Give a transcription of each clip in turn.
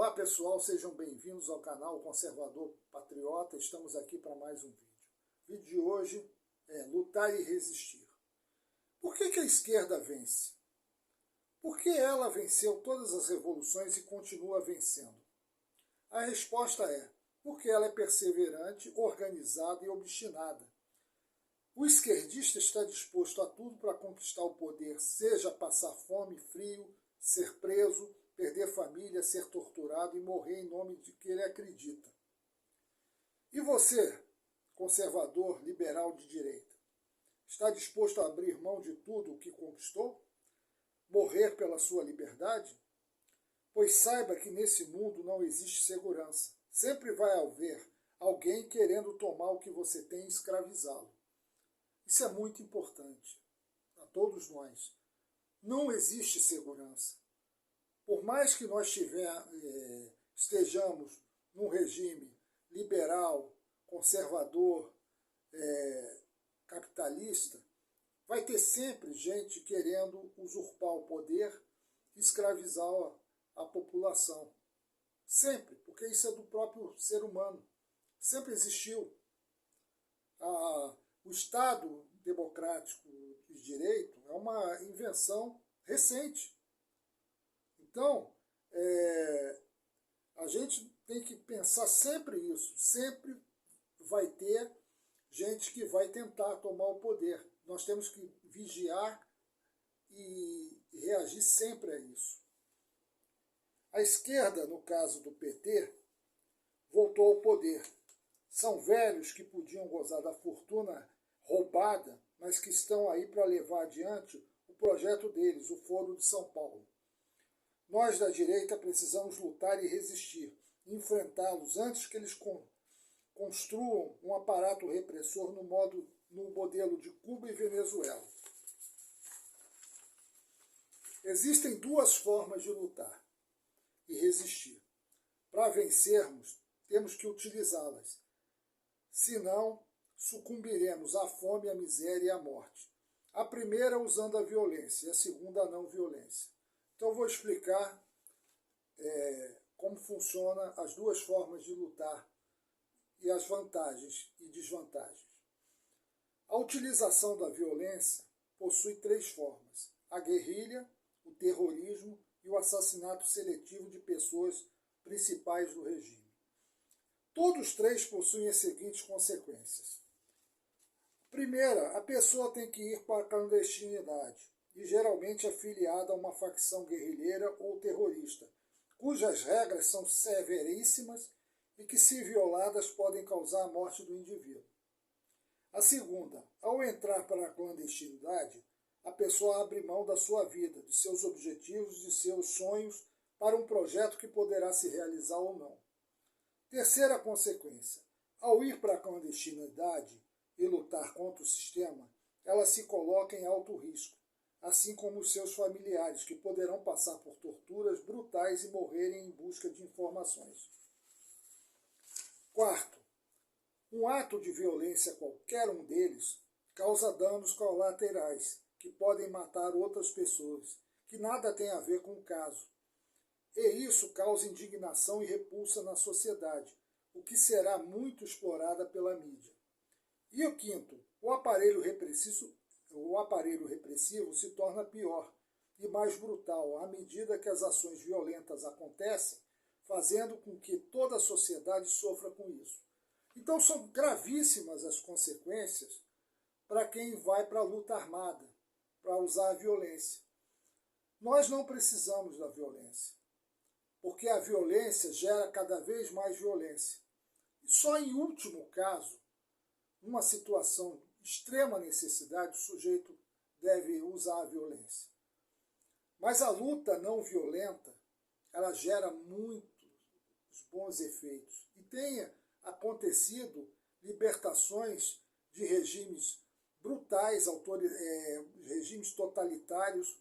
Olá pessoal, sejam bem-vindos ao canal Conservador Patriota. Estamos aqui para mais um vídeo. O vídeo de hoje é lutar e resistir. Por que a esquerda vence? Porque ela venceu todas as revoluções e continua vencendo. A resposta é porque ela é perseverante, organizada e obstinada. O esquerdista está disposto a tudo para conquistar o poder, seja passar fome, frio, ser preso, perder família, ser torturado e morrer em nome de que ele acredita. E você, conservador, liberal de direita, está disposto a abrir mão de tudo o que conquistou? Morrer pela sua liberdade? Pois saiba que nesse mundo não existe segurança. Sempre vai haver alguém querendo tomar o que você tem e escravizá-lo. Isso é muito importante a todos nós. Não existe segurança. Por mais que nós estejamos num regime liberal, conservador, capitalista, vai ter sempre gente querendo usurpar o poder e escravizar a população. Sempre, porque isso é do próprio ser humano. Sempre existiu. O Estado democrático de direito é uma invenção recente. Então, a gente tem que pensar sempre isso. Sempre vai ter gente que vai tentar tomar o poder. Nós temos que vigiar e reagir sempre a isso. A esquerda, no caso do PT, voltou ao poder. São velhos que podiam gozar da fortuna roubada, mas que estão aí para levar adiante o projeto deles, o Foro de São Paulo. Nós da direita precisamos lutar e resistir, enfrentá-los antes que eles construam um aparato repressor no modelo de Cuba e Venezuela. Existem duas formas de lutar e resistir. Para vencermos, temos que utilizá-las. Senão, sucumbiremos à fome, à miséria e à morte. A primeira usando a violência e a segunda a não violência. Então eu vou explicar como funcionam as duas formas de lutar e as vantagens e desvantagens. A utilização da violência possui três formas: a guerrilha, o terrorismo e o assassinato seletivo de pessoas principais do regime. Todos três possuem as seguintes consequências. Primeira, a pessoa tem que ir para a clandestinidade e geralmente afiliada a uma facção guerrilheira ou terrorista, cujas regras são severíssimas e que, se violadas, podem causar a morte do indivíduo. A segunda, ao entrar para a clandestinidade, a pessoa abre mão da sua vida, de seus objetivos, de seus sonhos, para um projeto que poderá se realizar ou não. Terceira consequência, ao ir para a clandestinidade e lutar contra o sistema, ela se coloca em alto risco, assim como os seus familiares, que poderão passar por torturas brutais e morrerem em busca de informações. Quarto, um ato de violência, qualquer um deles, causa danos colaterais, que podem matar outras pessoas, que nada tem a ver com o caso. E isso causa indignação e repulsa na sociedade, o que será muito explorada pela mídia. E o quinto, o aparelho repressivo se torna pior e mais brutal à medida que as ações violentas acontecem, fazendo com que toda a sociedade sofra com isso. Então são gravíssimas as consequências para quem vai para a luta armada, para usar a violência. Nós não precisamos da violência, porque a violência gera cada vez mais violência. E só em último caso, numa situação de extrema necessidade, o sujeito deve usar a violência. Mas a luta não violenta, ela gera muitos bons efeitos. E tem acontecido libertações de regimes brutais, regimes totalitários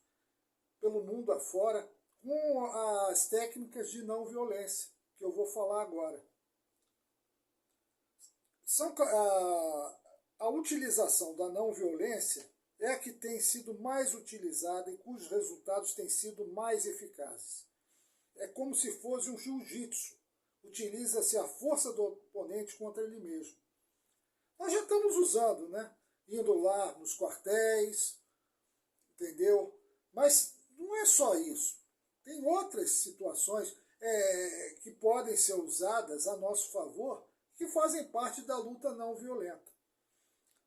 pelo mundo afora, com as técnicas de não violência, que eu vou falar agora. A utilização da não violência é a que tem sido mais utilizada e cujos resultados têm sido mais eficazes. é como se fosse um jiu-jitsu. Utiliza-se a força do oponente contra ele mesmo. Nós já estamos usando, né? Indo lá nos quartéis, entendeu? Mas não é só isso. Tem outras situações que podem ser usadas a nosso favor, que fazem parte da luta não violenta.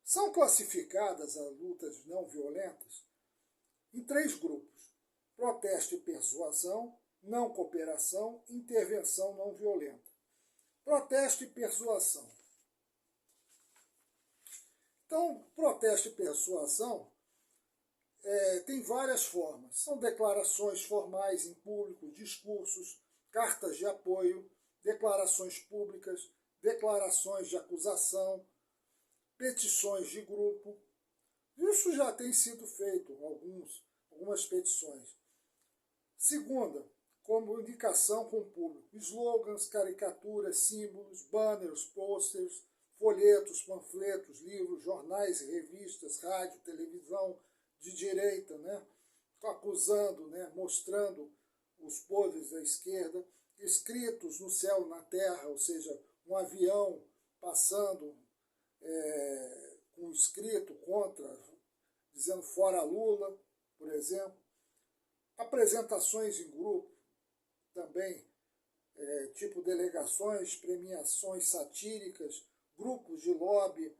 São classificadas as lutas não violentas em 3 grupos: protesto e persuasão, não cooperação, intervenção não violenta. Protesto e persuasão. Então, protesto e persuasão tem várias formas. São declarações formais em público, discursos, cartas de apoio, declarações públicas, declarações de acusação, petições de grupo. Isso já tem sido feito, algumas petições. Segunda, comunicação com o público. Slogans, caricaturas, símbolos, banners, posters, folhetos, panfletos, livros, jornais e revistas, rádio, televisão de direita, né? Acusando, né? Mostrando os podres da esquerda, escritos no céu e na terra, ou seja, um avião passando com escrito contra, dizendo fora Lula, por exemplo. Apresentações em grupo, também, tipo delegações, premiações satíricas, grupos de lobby,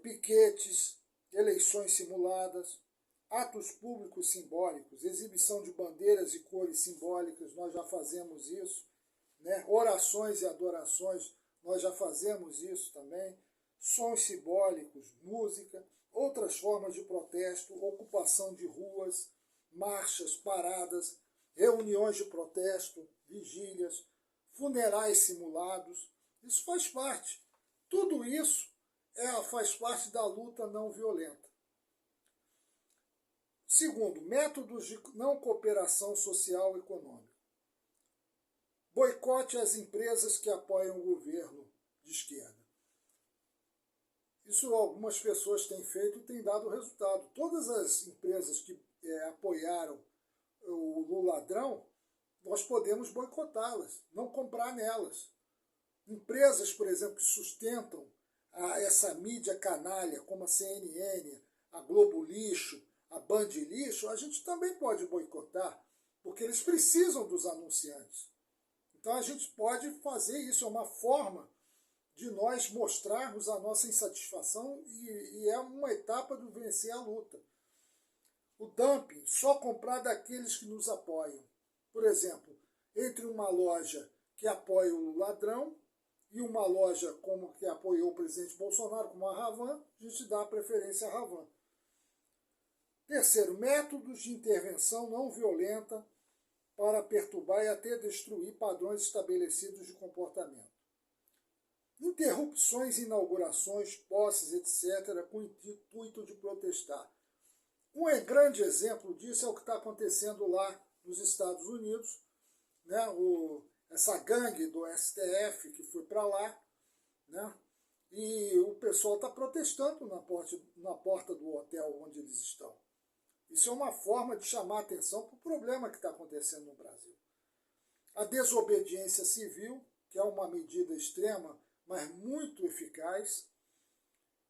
piquetes, eleições simuladas, atos públicos simbólicos, exibição de bandeiras e cores simbólicas, nós já fazemos isso, né? Orações e adorações, nós já fazemos isso também, sons simbólicos, música, outras formas de protesto, ocupação de ruas, marchas, paradas, reuniões de protesto, vigílias, funerais simulados. Isso faz parte. Tudo isso faz parte da luta não violenta. Segundo, métodos de não cooperação social e econômica. Boicote às empresas que apoiam o governo de esquerda. Isso algumas pessoas têm feito e tem dado resultado. Todas as empresas que apoiaram o Luladrão, nós podemos boicotá-las, não comprar nelas. Empresas, por exemplo, que sustentam essa mídia canalha, como a CNN, a Globo Lixo, a Band Lixo, a gente também pode boicotar, porque eles precisam dos anunciantes. Então a gente pode fazer isso, é uma forma de nós mostrarmos a nossa insatisfação e é uma etapa de vencer a luta. O dumping, só comprar daqueles que nos apoiam. Por exemplo, entre uma loja que apoia o ladrão e uma loja como que apoiou o presidente Bolsonaro, como a Havan, a gente dá a preferência à Havan. Terceiro, métodos de intervenção não violenta para perturbar e até destruir padrões estabelecidos de comportamento. Interrupções, inaugurações, posses, etc., com o intuito de protestar. Um grande exemplo disso é o que está acontecendo lá nos Estados Unidos, né? Essa gangue do STF que foi para lá, né? E o pessoal está protestando na porta do hotel onde eles estão. Isso é uma forma de chamar a atenção para o problema que está acontecendo no Brasil. A desobediência civil, que é uma medida extrema, mas muito eficaz.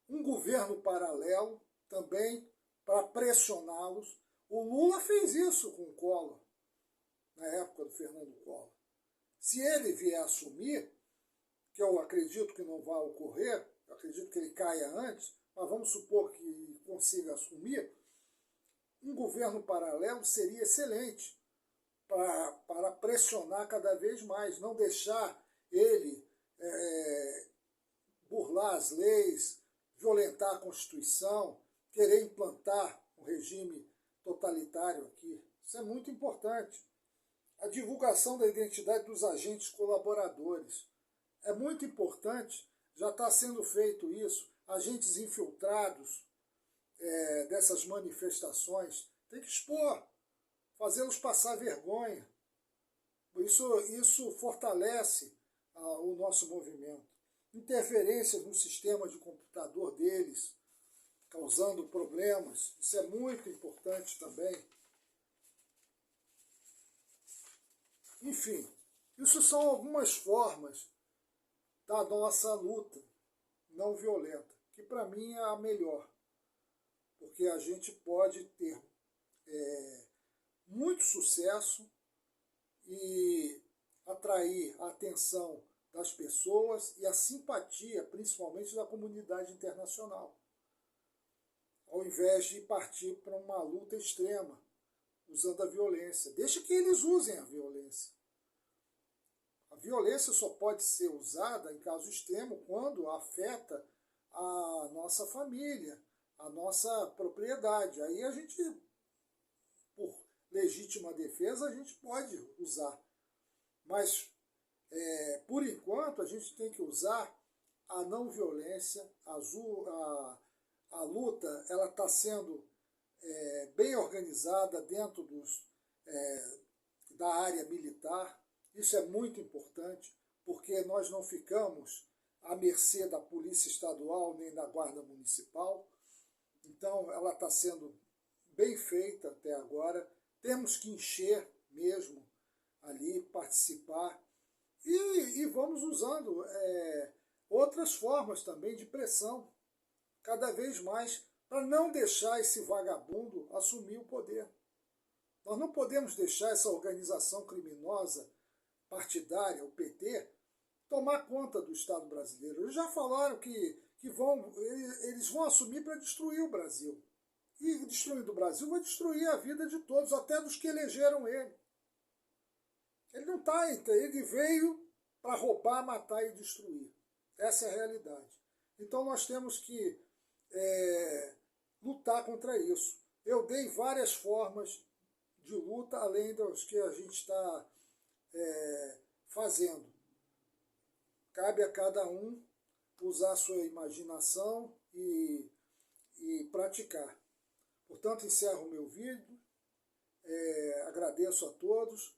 Um governo paralelo, também, para pressioná-los. O Lula fez isso com o Collor, na época do Fernando Collor. Se ele vier assumir, que eu acredito que não vai ocorrer, eu acredito que ele caia antes, mas vamos supor que consiga assumir, um governo paralelo seria excelente para pressionar cada vez mais, não deixar ele burlar as leis, violentar a Constituição, querer implantar um regime totalitário aqui. Isso é muito importante. A divulgação da identidade dos agentes colaboradores. É muito importante, já está sendo feito isso, agentes infiltrados dessas manifestações, tem que expor, fazê-los passar vergonha. Isso fortalece o nosso movimento. Interferências no sistema de computador deles, causando problemas, isso é muito importante também. Enfim, isso são algumas formas da nossa luta não violenta, que para mim é a melhor, porque a gente pode ter muito sucesso e atrair a atenção das pessoas e a simpatia, principalmente da comunidade internacional, ao invés de partir para uma luta extrema, usando a violência. Deixa que eles usem a violência. A violência só pode ser usada em caso extremo quando afeta a nossa família, a nossa propriedade. Aí a gente, por legítima defesa, a gente pode usar. Mas, por enquanto, a gente tem que usar a não violência, a luta ela está sendo bem organizada dentro da área militar. Isso é muito importante, porque nós não ficamos à mercê da Polícia Estadual nem da Guarda Municipal. Então, ela está sendo bem feita até agora. Temos que encher mesmo ali, participar. E vamos usando outras formas também de pressão, cada vez mais, para não deixar esse vagabundo assumir o poder. Nós não podemos deixar essa organização criminosa partidária, o PT, tomar conta do Estado brasileiro. Eles já falaram que eles vão assumir para destruir o Brasil. E destruindo o Brasil vai destruir a vida de todos, até dos que elegeram ele. Ele não está, ele veio para roubar, matar e destruir. Essa é a realidade. Então nós temos que lutar contra isso. Eu dei várias formas de luta, além das que a gente está fazendo. Cabe a cada um usar a sua imaginação e praticar. Portanto, encerro o meu vídeo, agradeço a todos,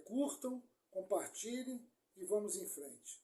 curtam, compartilhem e vamos em frente.